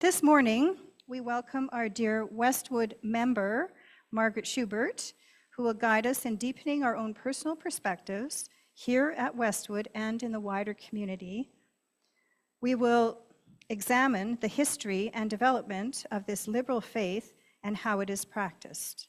This morning, we welcome our dear Westwood member, Margret Schubert, who will guide us in deepening our own personal perspectives here at Westwood and in the wider community. We will examine the history and development of this liberal faith and how it is practiced.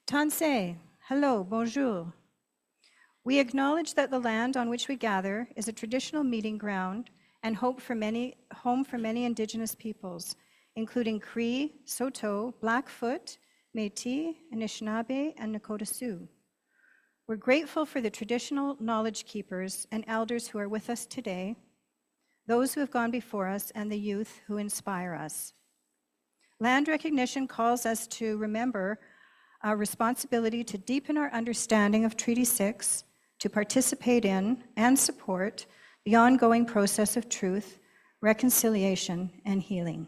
Tansei, hello, bonjour. We acknowledge that the land on which we gather is a traditional meeting ground and home for many Indigenous peoples, including Cree, Saulteaux, Blackfoot, Métis, Anishinaabe, and Nakota Sioux. We're grateful for the traditional knowledge keepers and elders who are with us today, those who have gone before us, and the youth who inspire us. Land recognition calls us to remember our responsibility to deepen our understanding of Treaty 6, to participate in and support the ongoing process of truth, reconciliation, and healing.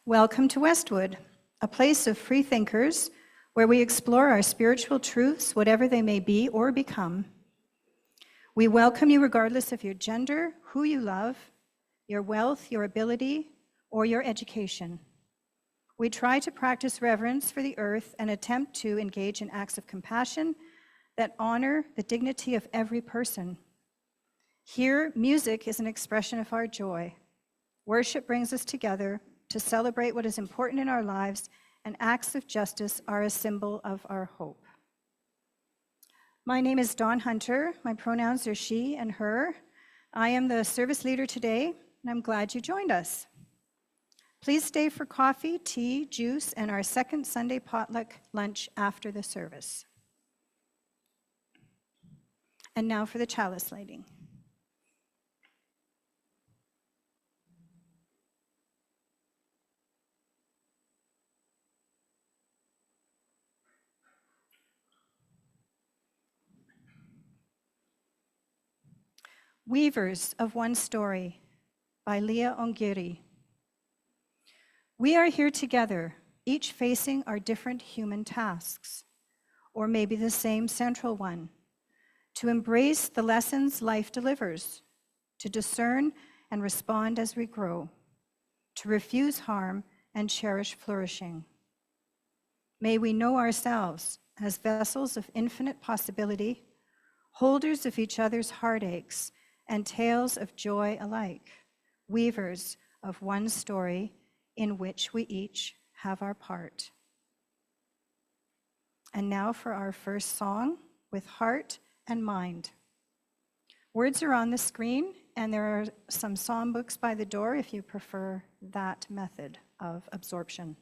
Welcome to Westwood, a place of free thinkers where we explore our spiritual truths, whatever they may be or become. We welcome you regardless of your gender, who you love, your wealth, your ability, or your education. We try to practice reverence for the earth and attempt to engage in acts of compassion that honor the dignity of every person. Here, music is an expression of our joy. Worship brings us together to celebrate what is important in our lives, and acts of justice are a symbol of our hope. My name is Dawn Hunter. My pronouns are she and her. I am the service leader today, and I'm glad you joined us. Please stay for coffee, tea, juice, and our Second-Sunday Potluck lunch after the service. And now for the chalice lighting. Weavers of One Story by Leah Ongiri. We are here together, each facing our different human tasks, or maybe the same central one, to embrace the lessons life delivers, to discern and respond as we grow, to refuse harm and cherish flourishing. May we know ourselves as vessels of infinite possibility, holders of each other's heartaches and tales of joy alike, weavers of one story in which we each have our part. And now for our first song, With Heart and Mind. Words are on the screen, and there are some psalm books by the door if you prefer that method of absorption.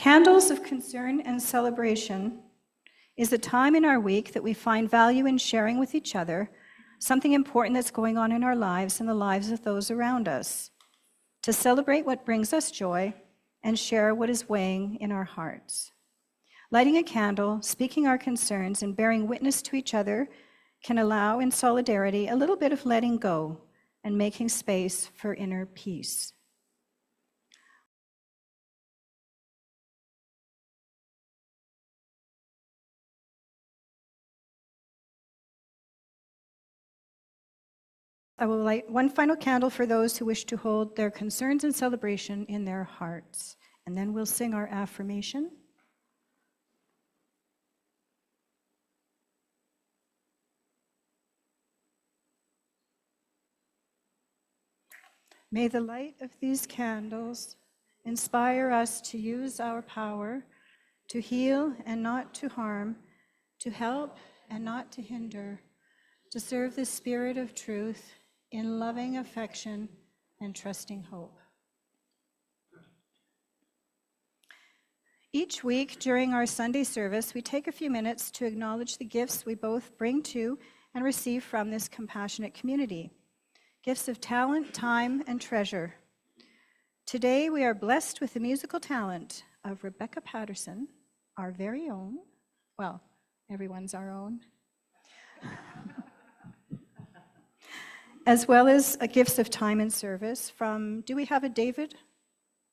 Candles of concern and celebration is a time in our week that we find value in sharing with each other something important that's going on in our lives and the lives of those around us, to celebrate what brings us joy and share what is weighing in our hearts. Lighting a candle, speaking our concerns, and bearing witness to each other can allow, in solidarity, a little bit of letting go and making space for inner peace. I will light one final candle for those who wish to hold their concerns and celebration in their hearts. And then we'll sing our affirmation. May the light of these candles inspire us to use our power to heal and not to harm, to help and not to hinder, to serve the spirit of truth in loving affection and trusting hope. Each week during our Sunday service, we take a few minutes to acknowledge the gifts we both bring to and receive from this compassionate community. Gifts of talent, time, and treasure. Today we are blessed with the musical talent of Rebecca Patterson, our very own, well, everyone's our own, as well as gifts of time and service from, do we have a David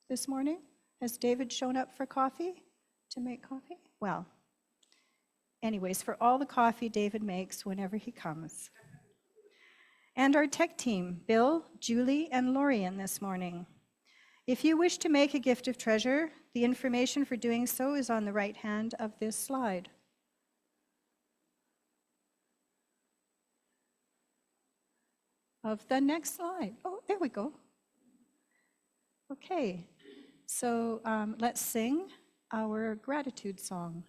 this morning? Has David shown up for coffee, to make coffee? Well, anyways, for all the coffee David makes whenever he comes. And our tech team, Bill, Julie, and Lorian this morning. If you wish to make a gift of treasure, the information for doing so is on the right hand of this slide. Of the next slide. Oh, there we go. Okay, so let's sing our gratitude song.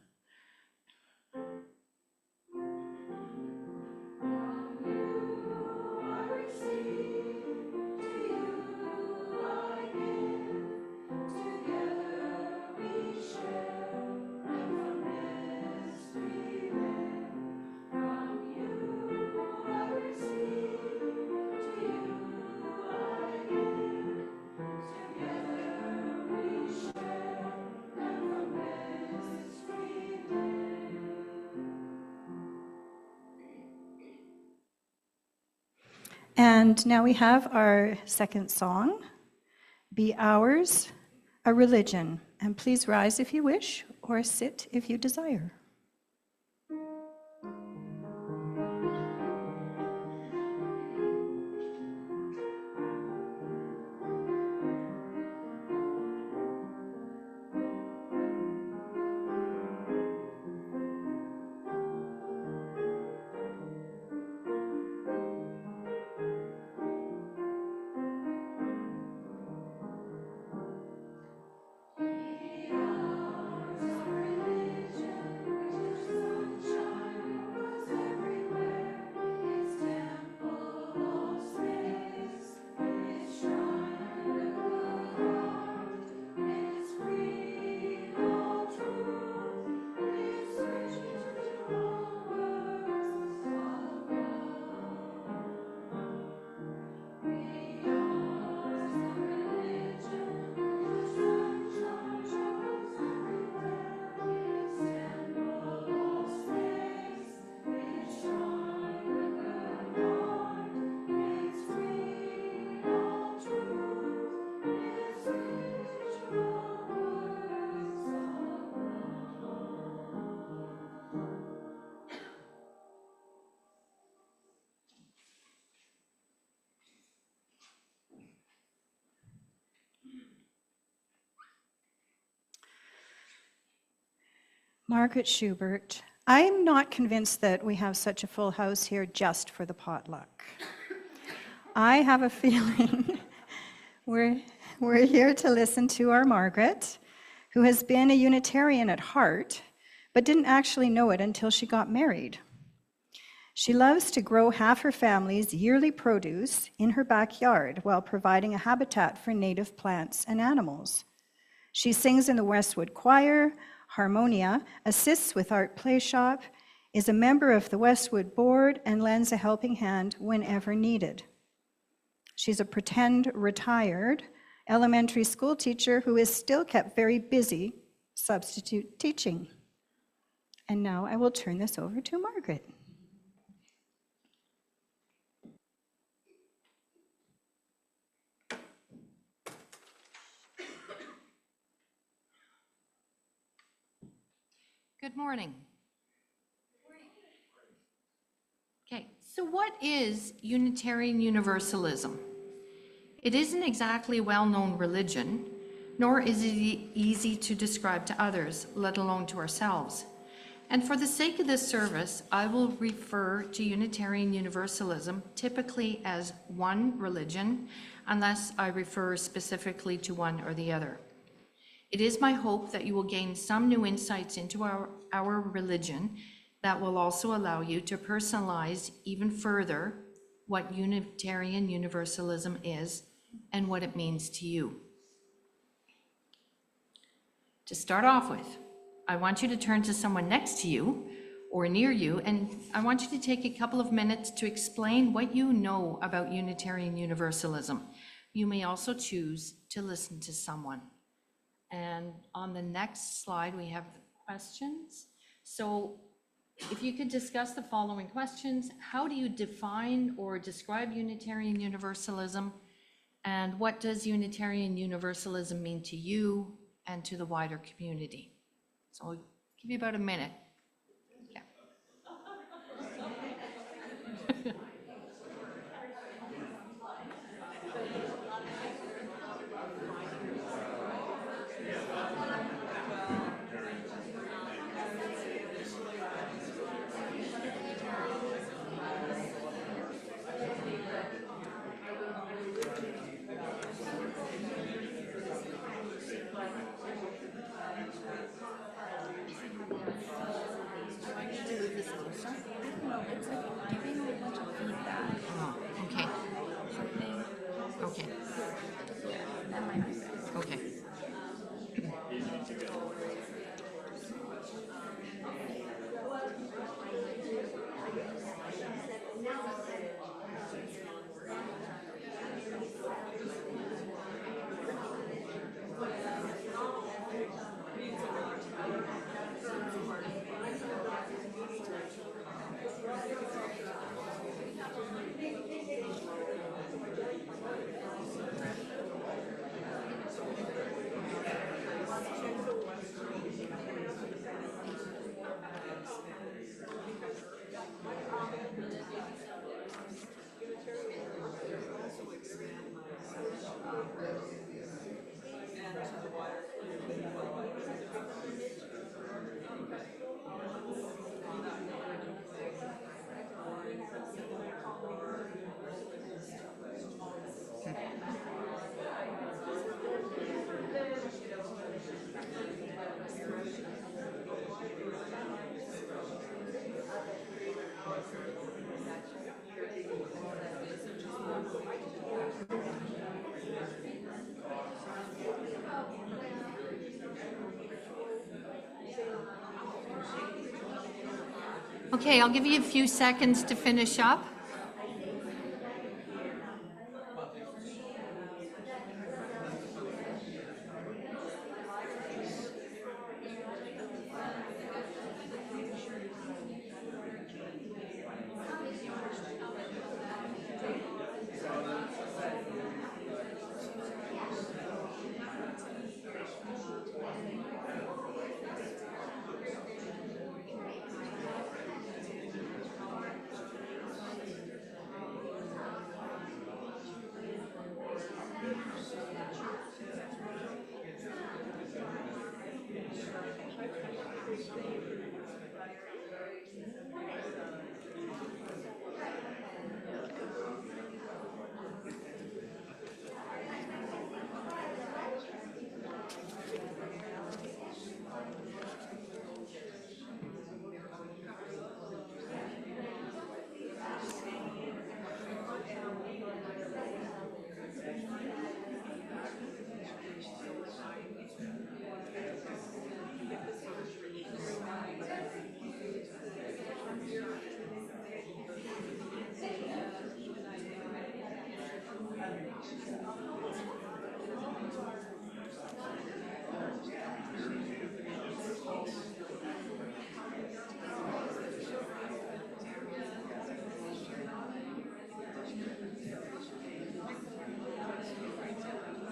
And now we have our second song, Be Ours, a Religion. And please rise if you wish, or sit if you desire. Margret Schubert. I'm not convinced that we have such a full house here just for the potluck. I have a feeling we're here to listen to our Margret, who has been a Unitarian at heart, but didn't actually know it until she got married. She loves to grow half her family's yearly produce in her backyard while providing a habitat for native plants and animals. She sings in the Westwood Choir, Harmonia, assists with Art Playshop, is a member of the Westwood Board, and lends a helping hand whenever needed. She's a pretend retired elementary school teacher who is still kept very busy substitute teaching. And now I will turn this over to Margret. Good morning. Okay, so what is Unitarian Universalism? It isn't exactly a well-known religion, nor is it easy to describe to others, let alone to ourselves. And for the sake of this service, I will refer to Unitarian Universalism typically as one religion, unless I refer specifically to one or the other. It is my hope that you will gain some new insights into our religion that will also allow you to personalize even further what Unitarian Universalism is and what it means to you. To start off with, I want you to turn to someone next to you or near you, and I want you to take a couple of minutes to explain what you know about Unitarian Universalism. You may also choose to listen to someone. And on the next slide, we have the questions. So if you could discuss the following questions: how do you define or describe Unitarian Universalism? And what does Unitarian Universalism mean to you and to the wider community? So I'll give you about a minute. Yeah. Okay. Okay. Okay. Okay, I'll give you a few seconds to finish up.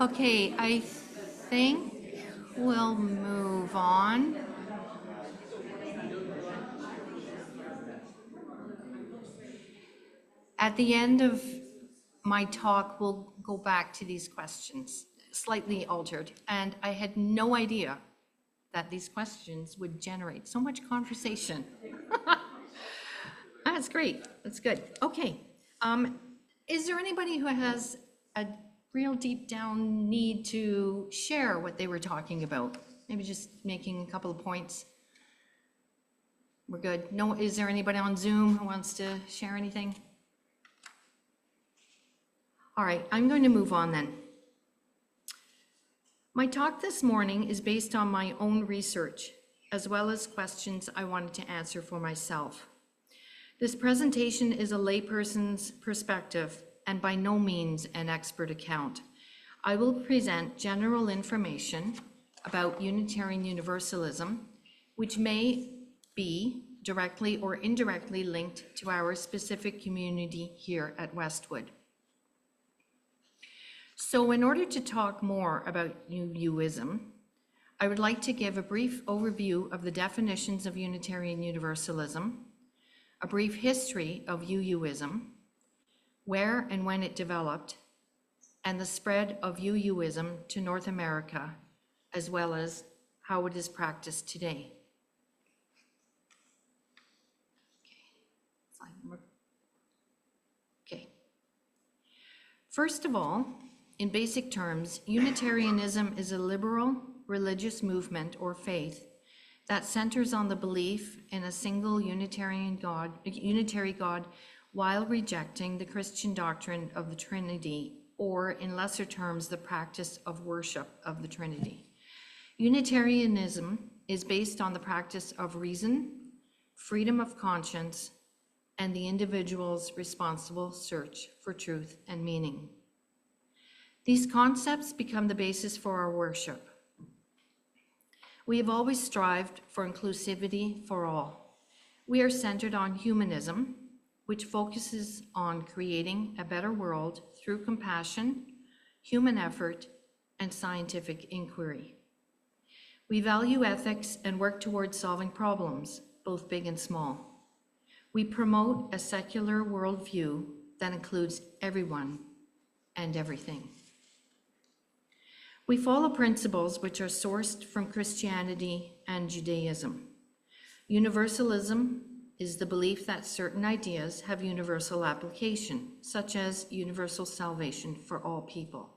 Okay, I think we'll move on. At the end of my talk, we'll go back to these questions, slightly altered. And I had no idea that these questions would generate so much conversation. That's great. That's good. Okay. Is there anybody who has a real deep down need to share what they were talking about? Maybe just making a couple of points. We're good. No, is there anybody on Zoom who wants to share anything? All right, I'm going to move on then. My talk this morning is based on my own research, as well as questions I wanted to answer for myself. This presentation is a layperson's perspective and by no means an expert account. I will present general information about Unitarian Universalism, which may be directly or indirectly linked to our specific community here at Westwood. So in order to talk more about UUism, I would like to give a brief overview of the definitions of Unitarian Universalism, a brief history of UUism, where and when it developed, and the spread of UUism to North America, as well as how it is practiced today. Okay. First of all, in basic terms, Unitarianism is a liberal religious movement or faith that centers on the belief in a single unitary God while rejecting the Christian doctrine of the Trinity, or in lesser terms, the practice of worship of the Trinity. Unitarianism is based on the practice of reason, freedom of conscience, and the individual's responsible search for truth and meaning. These concepts become the basis for our worship. We have always strived for inclusivity for all. We are centered on humanism, which focuses on creating a better world through compassion, human effort, and scientific inquiry. We value ethics and work towards solving problems, both big and small. We promote a secular worldview that includes everyone and everything. We follow principles which are sourced from Christianity and Judaism. Universalism is the belief that certain ideas have universal application, such as universal salvation for all people.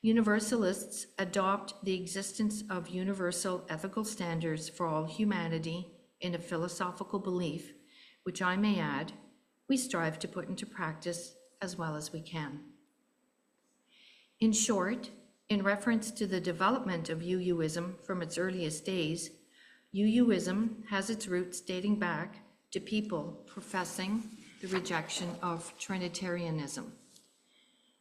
Universalists adopt the existence of universal ethical standards for all humanity in a philosophical belief, which I may add, we strive to put into practice as well as we can. In short, in reference to the development of UUism from its earliest days, UUism has its roots dating back to people professing the rejection of Trinitarianism.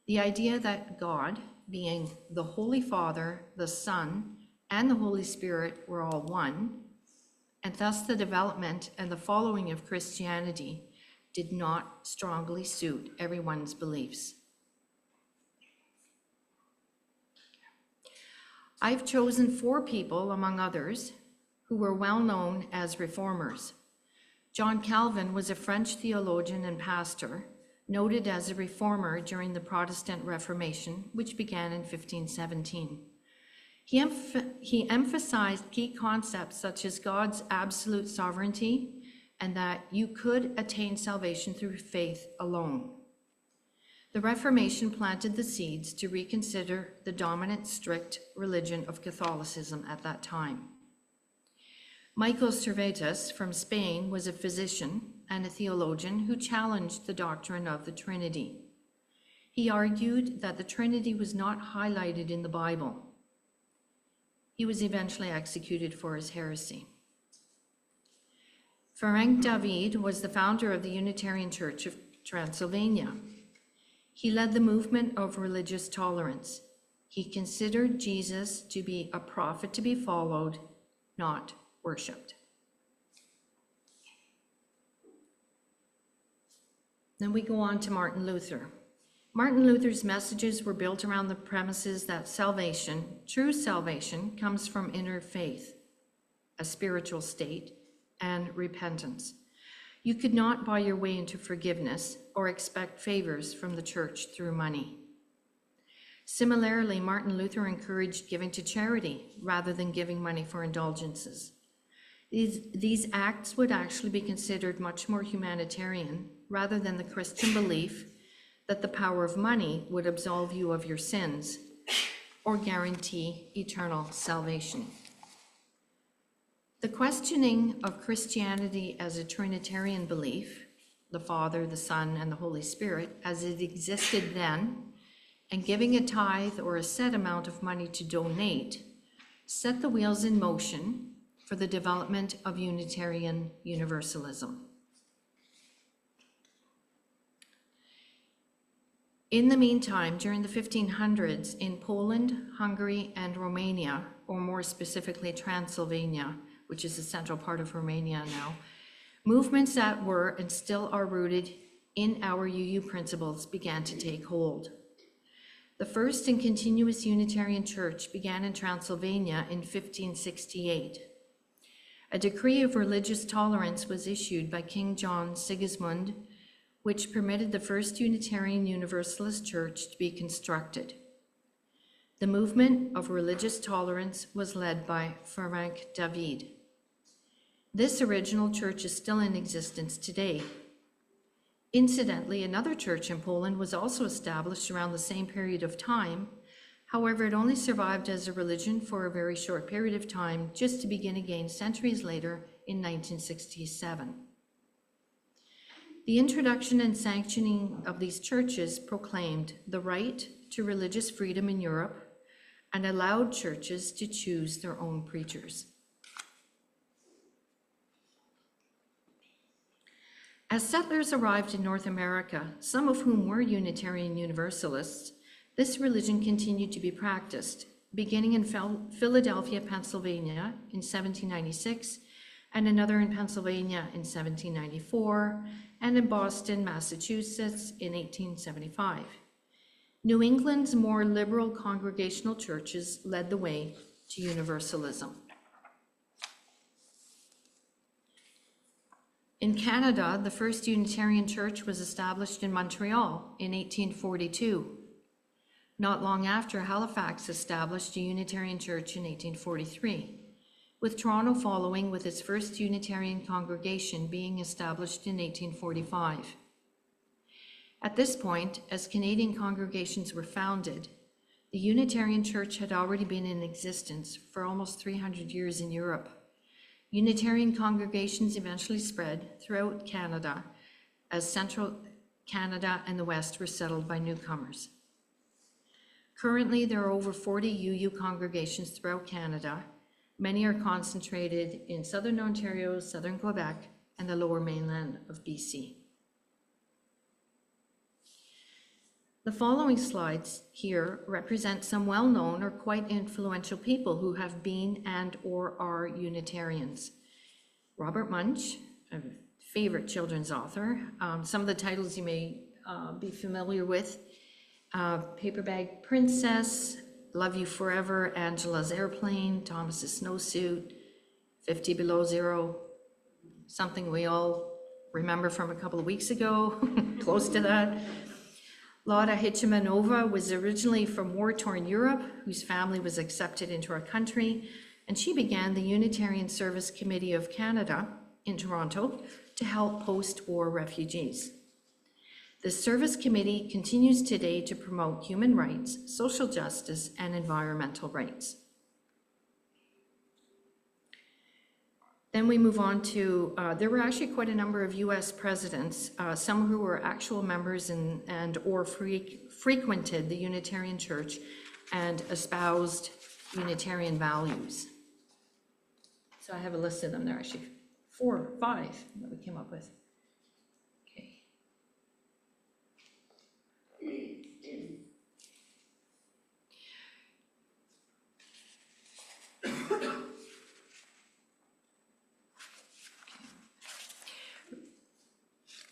The idea that God, being the Holy Father, the Son, and the Holy Spirit were all one, and thus the development and the following of Christianity did not strongly suit everyone's beliefs. I've chosen 4 people, among others, who were well known as reformers. John Calvin was a French theologian and pastor, noted as a reformer during the Protestant Reformation, which began in 1517. He emphasized key concepts such as God's absolute sovereignty and that you could attain salvation through faith alone. The Reformation planted the seeds to reconsider the dominant strict religion of Catholicism at that time. Michael Servetus from Spain was a physician and a theologian who challenged the doctrine of the Trinity. He argued that the Trinity was not highlighted in the Bible. He was eventually executed for his heresy. Ferenc David was the founder of the Unitarian Church of Transylvania. He led the movement of religious tolerance. He considered Jesus to be a prophet to be followed, not worshipped. Then we go on to Martin Luther. Martin Luther's messages were built around the premises that salvation, true salvation, comes from inner faith, a spiritual state, and repentance. You could not buy your way into forgiveness or expect favors from the church through money. Similarly, Martin Luther encouraged giving to charity rather than giving money for indulgences. These acts would actually be considered much more humanitarian rather than the Christian belief that the power of money would absolve you of your sins or guarantee eternal salvation. The questioning of Christianity as a Trinitarian belief, the Father, the Son, and the Holy Spirit, as it existed then, and giving a tithe or a set amount of money to donate, set the wheels in motion for the development of Unitarian Universalism. In the meantime, during the 1500s, in Poland, Hungary, and Romania, or more specifically Transylvania, which is the central part of Romania now, movements that were and still are rooted in our UU principles began to take hold. The first and continuous Unitarian Church began in Transylvania in 1568. A decree of religious tolerance was issued by King John Sigismund, which permitted the first Unitarian Universalist Church to be constructed. The movement of religious tolerance was led by Frank David. This original church is still in existence today. Incidentally, another church in Poland was also established around the same period of time. However, it only survived as a religion for a very short period of time, just to begin again centuries later in 1967. The introduction and sanctioning of these churches proclaimed the right to religious freedom in Europe and allowed churches to choose their own preachers. As settlers arrived in North America, some of whom were Unitarian Universalists, this religion continued to be practiced, beginning in Philadelphia, Pennsylvania in 1796, and another in Pennsylvania in 1794, and in Boston, Massachusetts in 1875. New England's more liberal congregational churches led the way to Universalism. In Canada, the first Unitarian Church was established in Montreal in 1842. Not long after, Halifax established a Unitarian Church in 1843, with Toronto following with its first Unitarian congregation being established in 1845. At this point, as Canadian congregations were founded, the Unitarian Church had already been in existence for almost 300 years in Europe. Unitarian congregations eventually spread throughout Canada as central Canada and the West were settled by newcomers. Currently, there are over 40 UU congregations throughout Canada. Many are concentrated in southern Ontario, southern Quebec, and the lower mainland of BC. The following slides here represent some well-known or quite influential people who have been and or are Unitarians. Robert Munch, a favorite children's author. Some of the titles you may be familiar with. Paper Bag Princess, Love You Forever, Angela's Airplane, Thomas's Snowsuit, 50 Below Zero, something we all remember from a couple of weeks ago, close to that. Laura Hitchemanova was originally from war-torn Europe, whose family was accepted into our country, and she began the Unitarian Service Committee of Canada in Toronto to help post-war refugees. The Service Committee continues today to promote human rights, social justice, and environmental rights. Then we move on to, there were actually quite a number of US presidents, some who were actual members and or frequented the Unitarian Church and espoused Unitarian values. So I have a list of them. There are actually 4 or 5 that we came up with. Okay.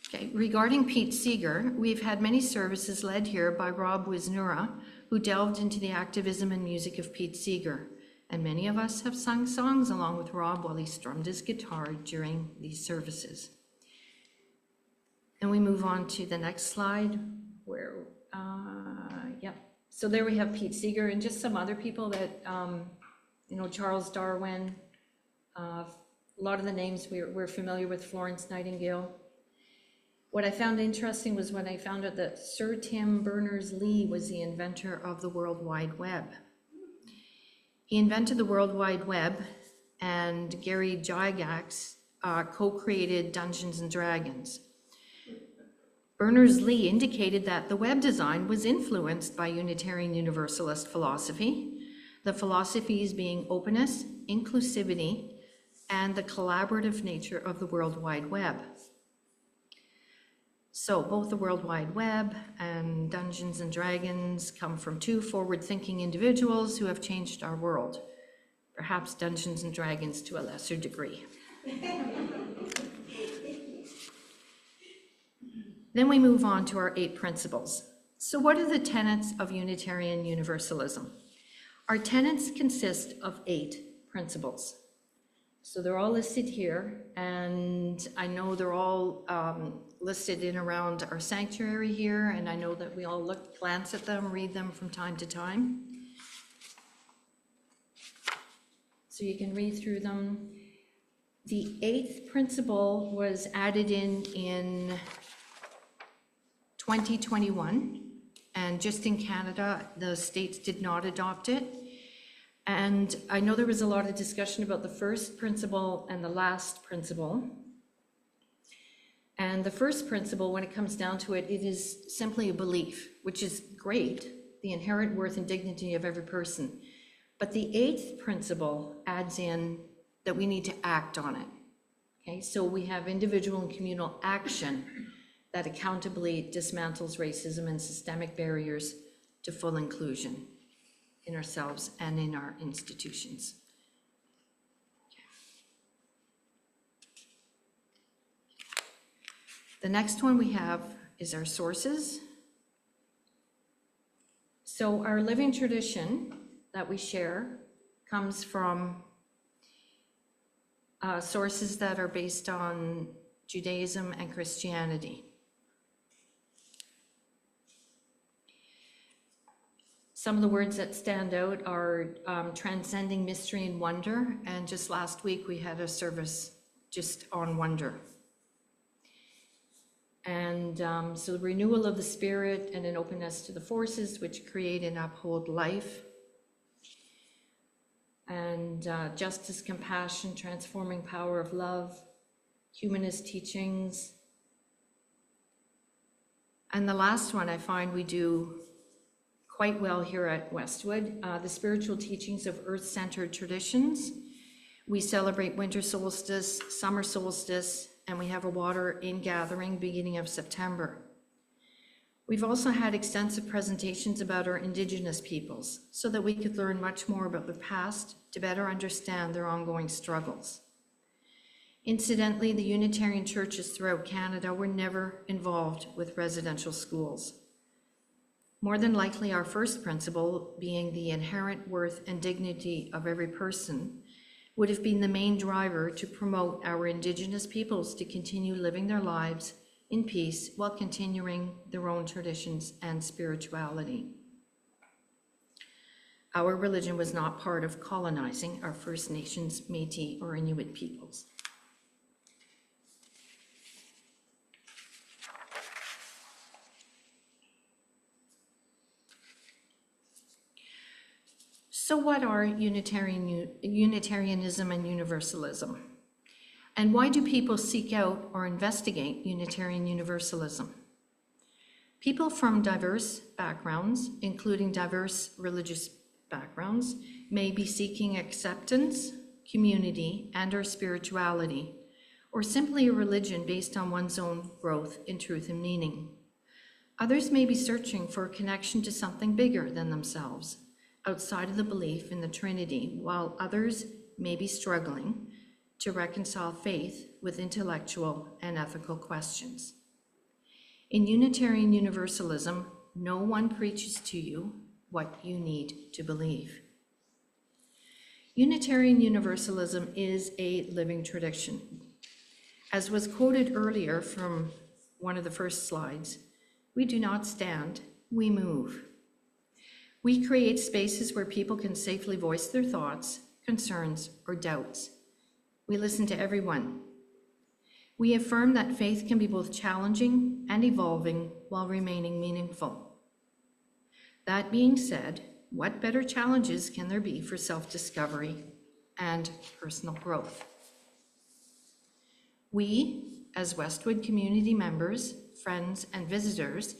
Okay, regarding Pete Seeger, we've had many services led here by Rob Wisnura, who delved into the activism and music of Pete Seeger. And many of us have sung songs along with Rob while he strummed his guitar during these services. And we move on to the next slide where, So there we have Pete Seeger and just some other people that, Charles Darwin, a lot of the names we're familiar with, Florence Nightingale. What I found interesting was when I found out that Sir Tim Berners-Lee was the inventor of the World Wide Web. He invented the World Wide Web, and Gary Gygax co-created Dungeons and Dragons. Berners-Lee indicated that the web design was influenced by Unitarian Universalist philosophy, the philosophies being openness, inclusivity, and the collaborative nature of the World Wide Web. So both the World Wide Web and Dungeons and Dragons come from two forward-thinking individuals who have changed our world, perhaps Dungeons and Dragons to a lesser degree. Then we move on to our 8 principles. So what are the tenets of Unitarian Universalism? Our tenets consist of 8 principles. So they're all listed here, and I know they're all listed in around our sanctuary here, and I know that we all glance at them, read them from time to time. So you can read through them. The 8th principle was added in 2021, and just in Canada, the states did not adopt it. And I know there was a lot of discussion about the first principle and the last principle. And the first principle, when it comes down to it, it is simply a belief, which is great, the inherent worth and dignity of every person. But the 8th principle adds in that we need to act on it. Okay, so we have individual and communal action that accountably dismantles racism and systemic barriers to full inclusion in ourselves and in our institutions. The next one we have is our sources. So our living tradition that we share comes from sources that are based on Judaism and Christianity. Some of the words that stand out are transcending mystery and wonder, and just last week we had a service just on wonder. And so the renewal of the spirit and an openness to the forces which create and uphold life. And justice, compassion, transforming power of love, humanist teachings. And the last one I find we do quite well here at Westwood, the spiritual teachings of earth-centered traditions. We celebrate winter solstice, summer solstice, and we have a water ingathering beginning of September. We've also had extensive presentations about our Indigenous peoples so that we could learn much more about their past to better understand their ongoing struggles. Incidentally, the Unitarian churches throughout Canada were never involved with residential schools. More than likely, our first principle, being the inherent worth and dignity of every person, would have been the main driver to promote our Indigenous peoples to continue living their lives in peace while continuing their own traditions and spirituality. Our religion was not part of colonizing our First Nations, Métis, or Inuit peoples. So what are Unitarianism and Universalism? And why do people seek out or investigate Unitarian Universalism? People from diverse backgrounds, including diverse religious backgrounds, may be seeking acceptance, community, and/or spirituality, or simply a religion based on one's own growth in truth and meaning. Others may be searching for a connection to something bigger than themselves, outside of the belief in the Trinity, while others may be struggling to reconcile faith with intellectual and ethical questions. In Unitarian Universalism, no one preaches to you what you need to believe. Unitarian Universalism is a living tradition. As was quoted earlier from one of the first slides, we do not stand, we move. We create spaces where people can safely voice their thoughts, concerns, or doubts. We listen to everyone. We affirm that faith can be both challenging and evolving while remaining meaningful. That being said, what better challenges can there be for self-discovery and personal growth? We, as Westwood community members, friends, and visitors,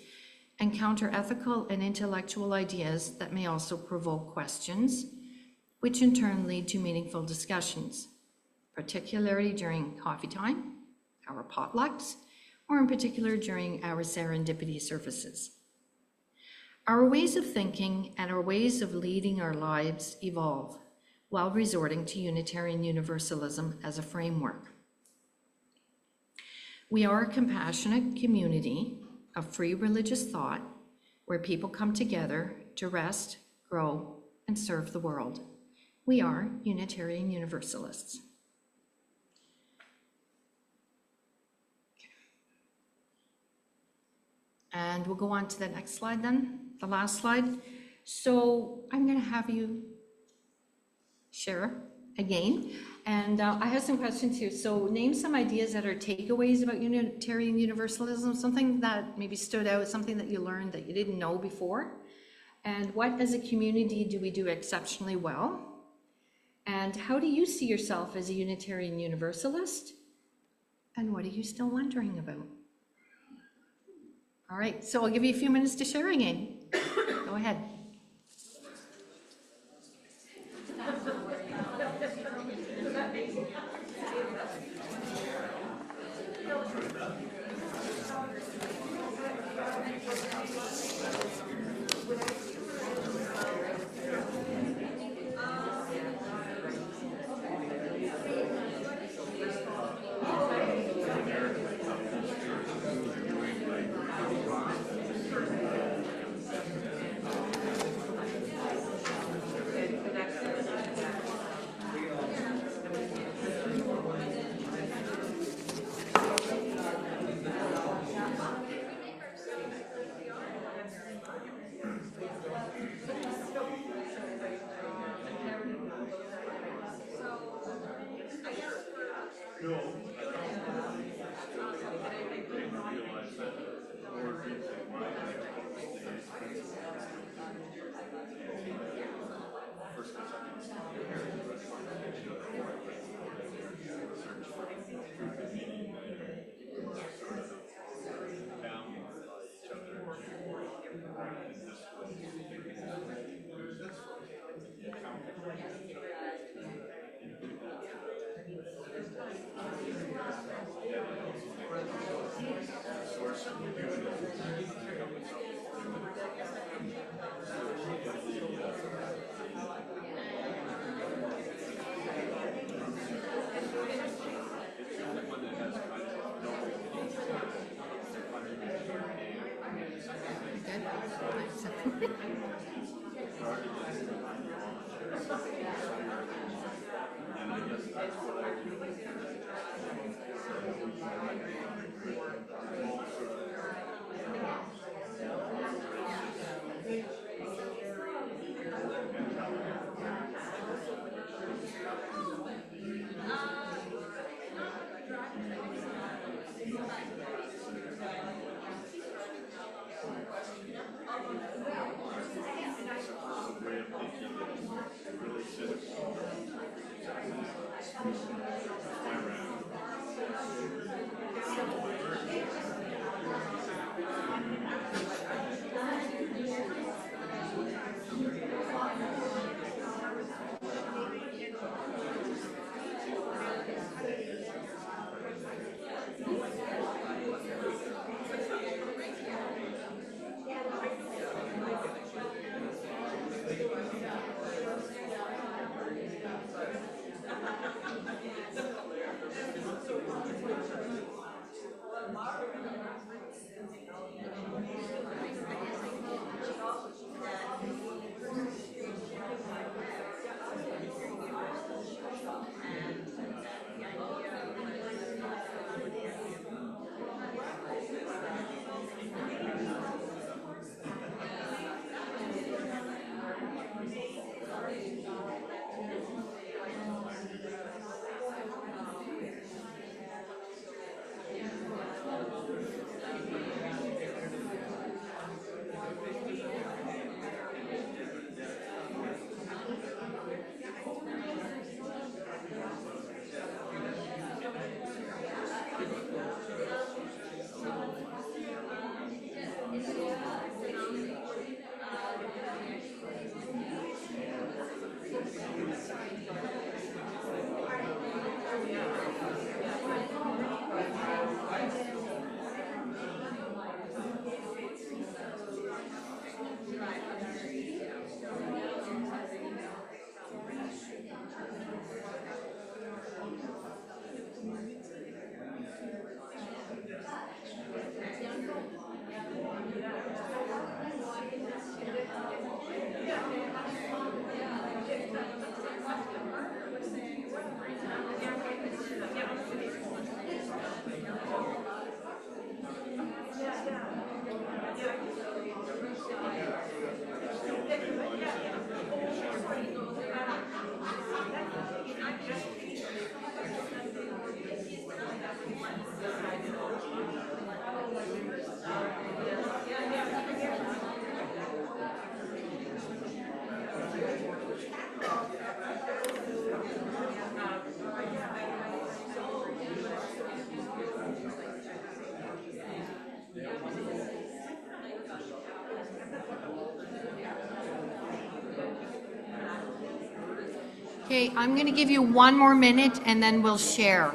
encounter ethical and intellectual ideas that may also provoke questions, which in turn lead to meaningful discussions, particularly during coffee time, our potlucks, or in particular during our serendipity services. Our ways of thinking and our ways of leading our lives evolve while resorting to Unitarian Universalism as a framework. We are a compassionate community of free religious thought where people come together to rest, grow, and serve the world. We are Unitarian Universalists. And we'll go on to the next slide then, the last slide. So I'm going to have you share again. And I have some questions here. So name some ideas that are takeaways about Unitarian Universalism, something that maybe stood out, something that you learned that you didn't know before. And what as a community do we do exceptionally well? And how do you see yourself as a Unitarian Universalist? And what are you still wondering about? All right, so I'll give you a few minutes to share again. Go ahead. Okay, I'm going to give you 1 more minute and then we'll share.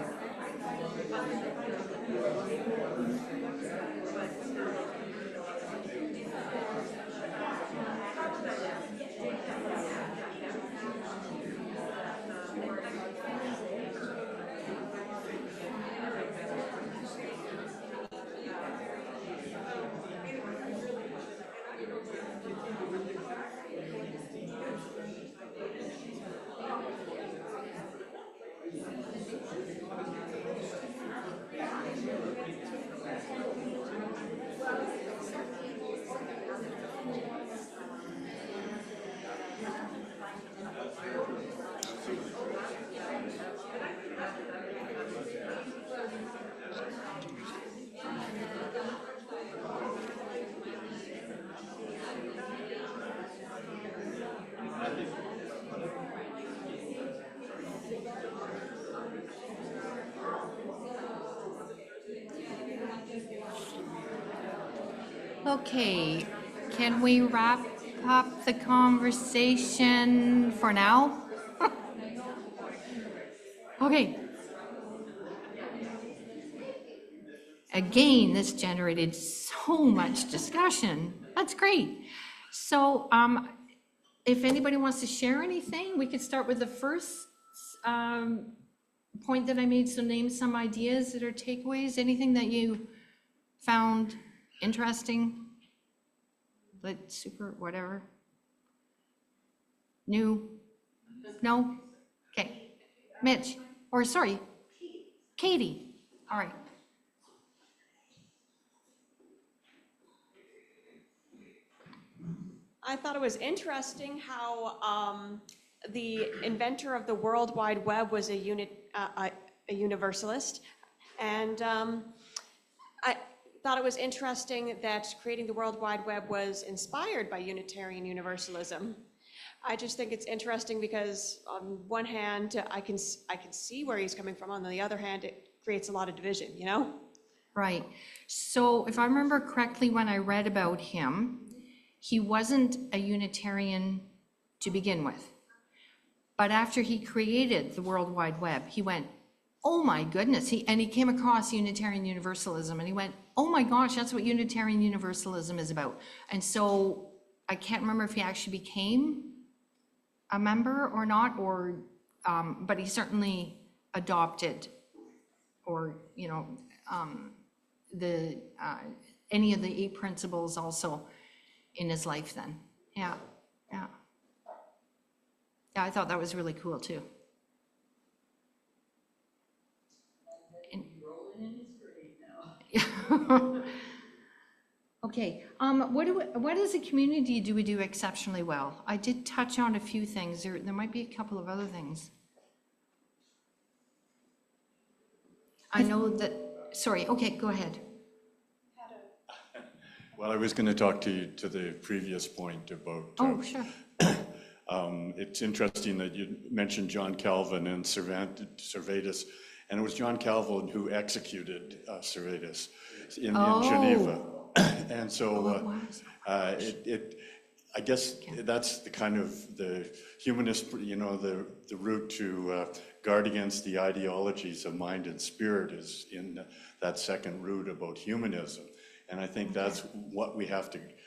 Okay, can we wrap up the conversation for now? Okay. Again, this generated so much discussion. That's great. So if anybody wants to share anything, we could start with the first point that I made. So name some ideas that are takeaways, anything that you found interesting, like super, whatever. New? No? Okay. Mitch, or sorry, Katie. All right. I thought it was interesting how the inventor of the World Wide Web was a universalist, and I thought it was interesting that creating the World Wide Web was inspired by Unitarian Universalism. I just think it's interesting because on one hand, I can see where he's coming from. On the other hand, it creates a lot of division, you know? Right. So if I remember correctly, when I read about him, he wasn't a Unitarian to begin with. But after he created the World Wide Web, he went, oh my goodness, he came across Unitarian Universalism and he went, oh my gosh, that's what Unitarian Universalism is about. And so I can't remember if he actually became a member or not, or but he certainly adopted, or any of the 8 principles also in his life then. Yeah. I thought that was really cool too. Okay, what as a community do we do exceptionally well? I did touch on a few things. There might be a couple of other things. I know that, sorry, okay, go ahead. Well, I was going to talk to the previous point about. Oh, sure. It's interesting that you mentioned John Calvin and Servetus, and it was John Calvin who executed Servetus in Geneva. And so I guess that's the kind of the humanist, the route to guard against the ideologies of mind and spirit is in that second route about humanism. And I think that's what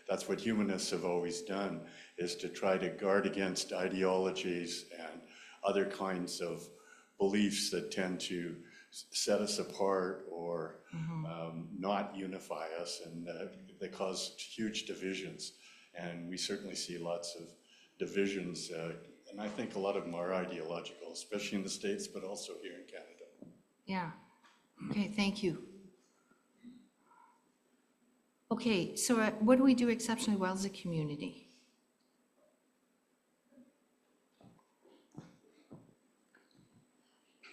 that's what humanists have always done, is to try to guard against ideologies and other kinds of beliefs that tend to set us apart or not unify us, and they cause huge divisions. And we certainly see lots of divisions, and I think a lot of them are ideological, especially in the States, but also here in Canada. Yeah, okay, thank you. Okay, so what do we do exceptionally well as a community?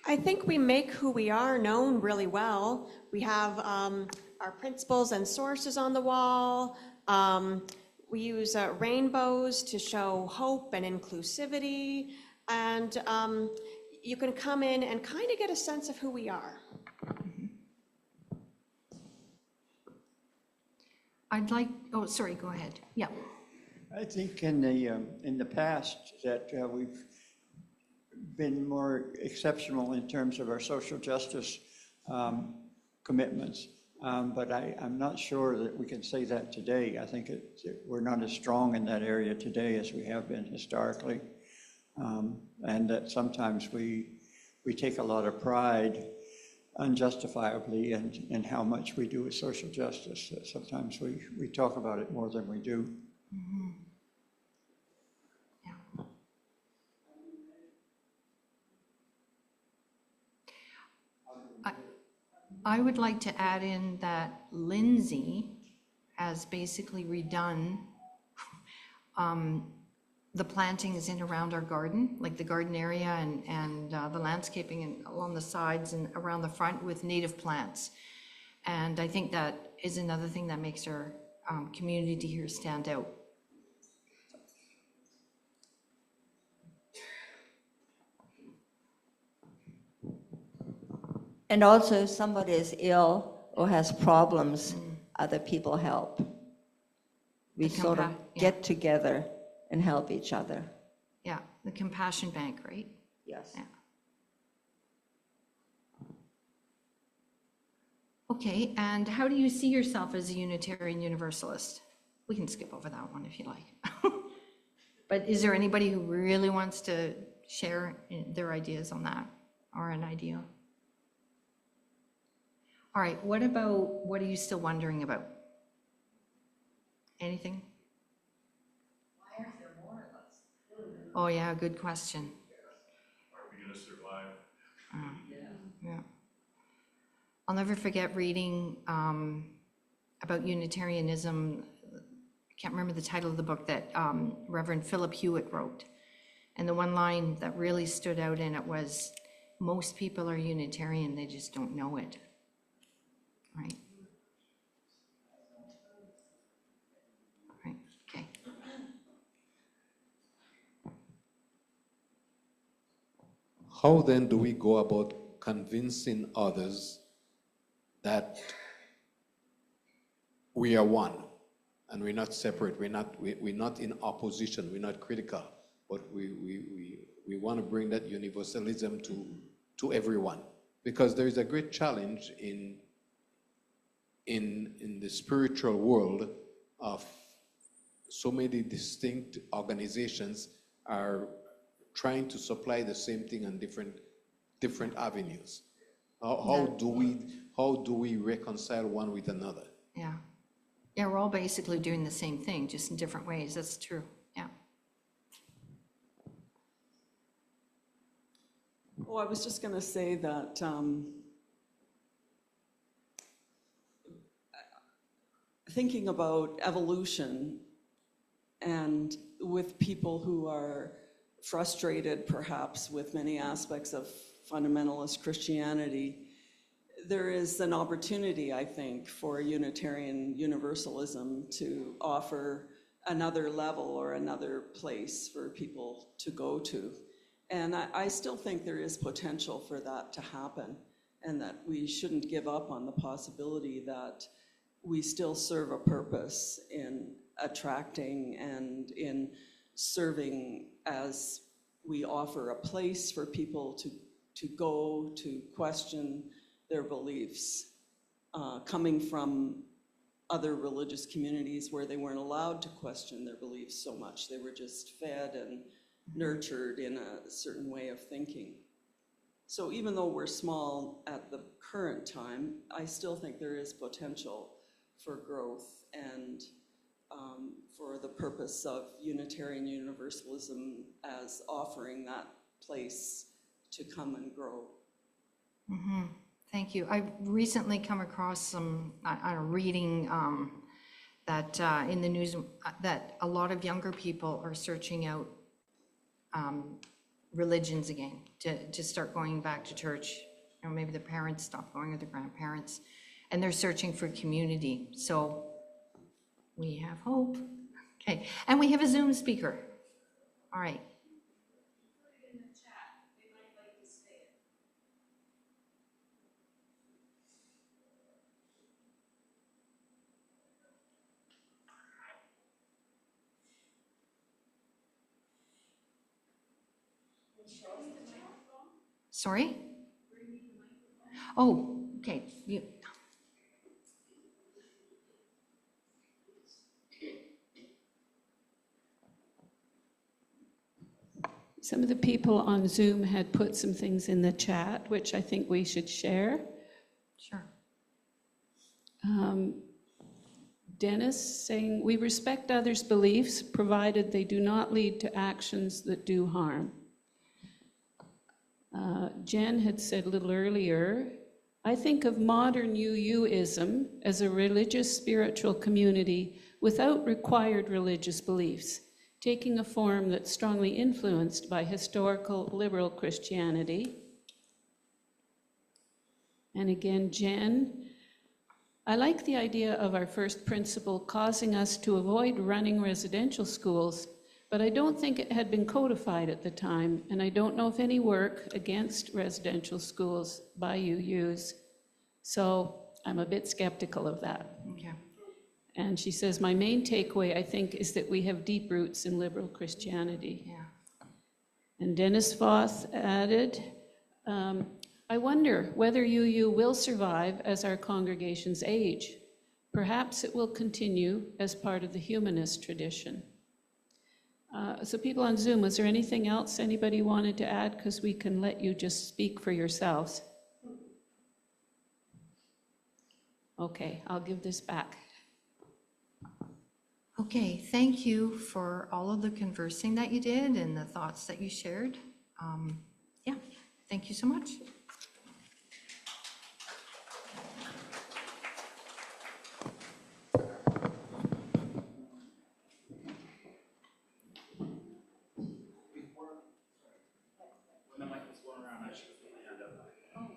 I think we make who we are known really well. We have our principles and sources on the wall. We use rainbows to show hope and inclusivity. And you can come in and kind of get a sense of who we are. Oh, sorry, go ahead. Yeah. I think in the past that we've been more exceptional in terms of our social justice commitments. But I'm not sure that we can say that today. I think we're not as strong in that area today as we have been historically. And that sometimes we take a lot of pride unjustifiably in how much we do with social justice. That sometimes we talk about it more than we do. Mm-hmm. Yeah. I would like to add in that Lindsay has basically redone the plantings in around our garden, like the garden area and the landscaping and along the sides and around the front with native plants. And I think that is another thing that makes our community here stand out. And also, if somebody is ill or has problems, other people help. We sort of get together and help each other. Yeah, the Compassion Bank, right? Yes. Yeah. Okay, and how do you see yourself as a Unitarian Universalist? We can skip over that one if you like. But is there anybody who really wants to share their ideas on that, or an idea? All right, what are you still wondering about? Anything? Why aren't there more of us? Oh yeah, good question. Are we going to survive? Yeah. I'll never forget reading about Unitarianism. I can't remember the title of the book that Reverend Philip Hewitt wrote. And the one line that really stood out in it was, most people are Unitarian, they just don't know it. Right. Right, okay. How then do we go about convincing others that we are one and we're not separate, we're not in opposition, we're not critical, but we want to bring that universalism to everyone? Because there is a great challenge in the spiritual world of so many distinct organizations are trying to supply the same thing on different avenues. How do we reconcile one with another? Yeah. Yeah, we're all basically doing the same thing, just in different ways. That's true. Yeah. Oh, I was just going to say that thinking about evolution and with people who are frustrated perhaps with many aspects of fundamentalist Christianity, there is an opportunity, I think, for Unitarian Universalism to offer another level or another place for people to go to. And I still think there is potential for that to happen, and that we shouldn't give up on the possibility that we still serve a purpose in attracting and in serving as we offer a place for people to go to question their beliefs, coming from other religious communities where they weren't allowed to question their beliefs so much. They were just fed and nurtured in a certain way of thinking. So even though we're small at the current time, I still think there is potential for growth and for the purpose of Unitarian Universalism as offering that place to come and grow. Mm-hmm. Thank you. I've recently come across some reading that in the news that a lot of younger people are searching out religions again, to start going back to church. You know, maybe the parents stopped going, or the grandparents, and they're searching for community. So we have hope. Okay, and we have a Zoom speaker. All right. Show us the Sorry? Oh, okay. Some of the people on Zoom had put some things in the chat, which I think we should share. Sure. Dennis saying, we respect others' beliefs, provided they do not lead to actions that do harm. Jen had said a little earlier, I think of modern UUism as a religious spiritual community without required religious beliefs, taking a form that's strongly influenced by historical liberal Christianity. And again, Jen, I like the idea of our first principle causing us to avoid running residential schools, but I don't think it had been codified at the time, and I don't know of any work against residential schools by UUs. So I'm a bit skeptical of that. Okay. And she says, my main takeaway, I think, is that we have deep roots in liberal Christianity. Yeah. And Dennis Voth added, I wonder whether UU will survive as our congregations age. Perhaps it will continue as part of the humanist tradition. So people on Zoom, was there anything else anybody wanted to add? Because we can let you just speak for yourselves. Okay, I'll give this back. Okay, thank you for all of the conversing that you did and the thoughts that you shared. Yeah, thank you so much.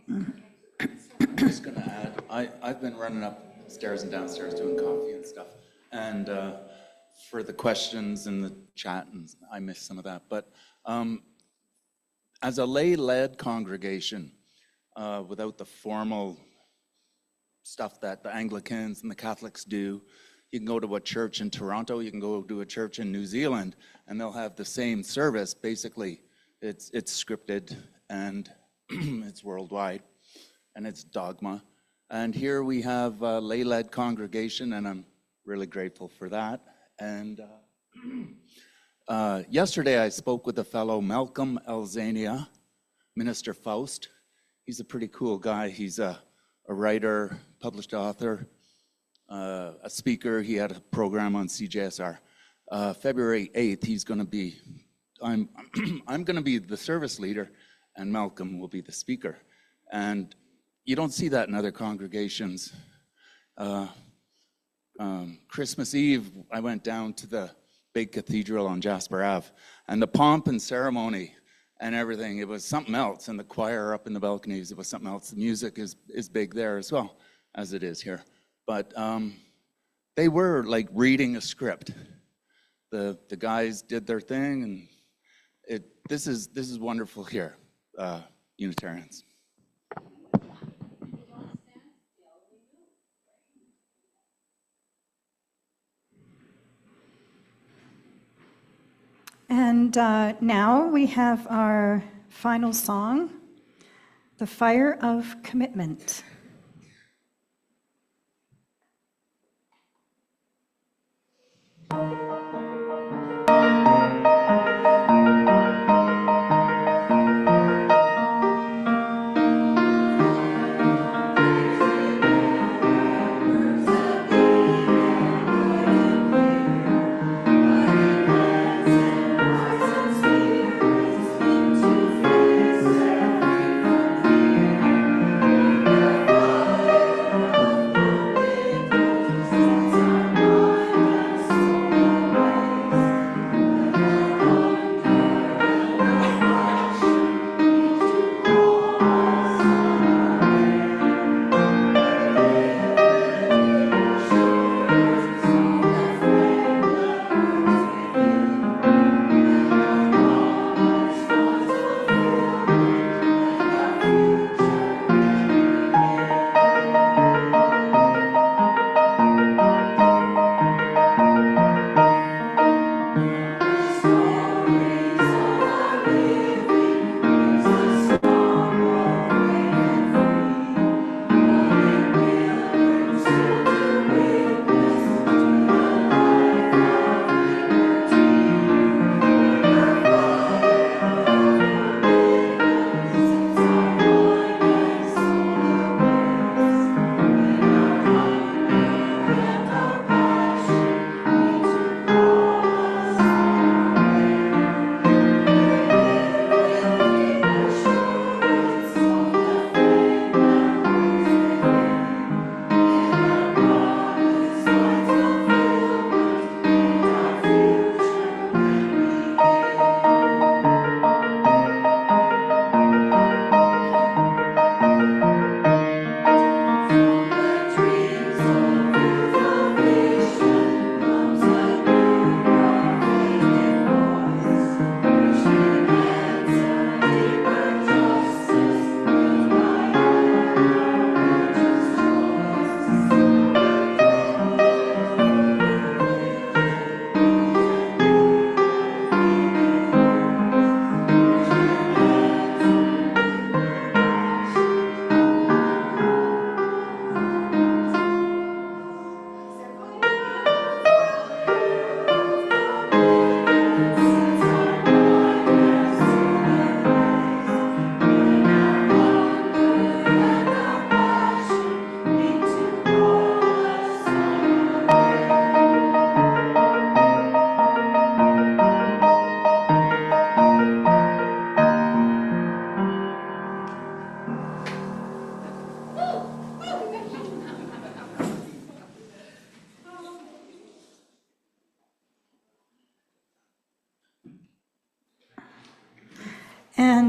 I'm just going to add, I've been running upstairs and downstairs doing coffee and stuff. And for the questions in the chat, and I missed some of that. But as a lay-led congregation, without the formal stuff that the Anglicans and the Catholics do, you can go to a church in Toronto, you can go to a church in New Zealand, and they'll have the same service. Basically, it's scripted and it's worldwide, and it's dogma. And here we have a lay-led congregation, and I'm really grateful for that. And yesterday I spoke with a fellow, Malcolm Elzania, Minister Faust. He's a pretty cool guy. He's a writer, published author, a speaker. He had a program on CJSR. February 8th, he's going to be, I'm going to be the service leader, and Malcolm will be the speaker. And you don't see that in other congregations. Christmas Eve, I went down to the big cathedral on Jasper Ave, and the pomp and ceremony and everything, it was something else. And the choir up in the balconies, it was something else. The music is big there as well, as it is here. But they were like reading a script. The guys did their thing, and this is wonderful here, Unitarians. And now we have our final song, The Fire of Commitment. Fire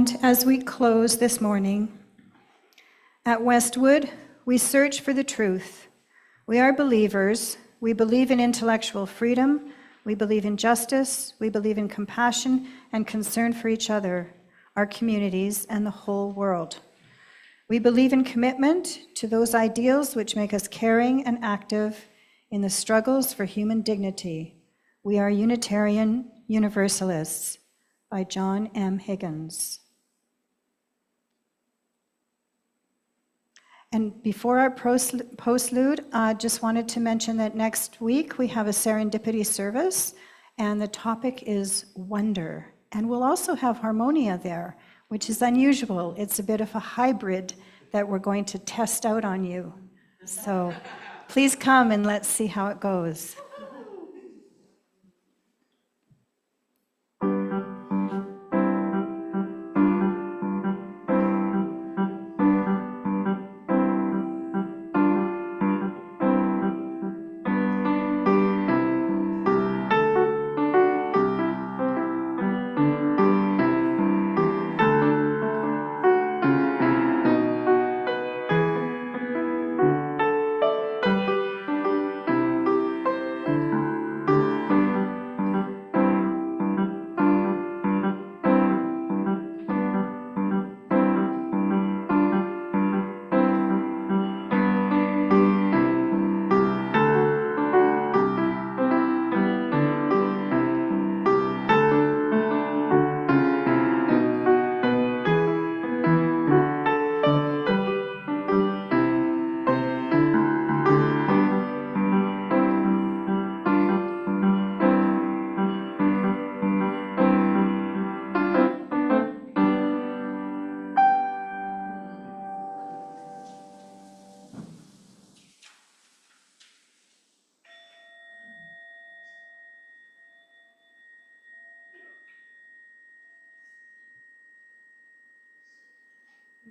And as we close this morning, at Westwood, we search for the truth. We are believers. We believe in intellectual freedom. We believe in justice. We believe in compassion and concern for each other, our communities, and the whole world. We believe in commitment to those ideals which make us caring and active in the struggles for human dignity. We are Unitarian Universalists, by John M. Higgins. And before our postlude, I just wanted to mention that next week we have a serendipity service, and the topic is wonder. And we'll also have Harmonia there, which is unusual. It's a bit of a hybrid that we're going to test out on you. So please come and let's see how it goes.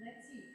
Let's see.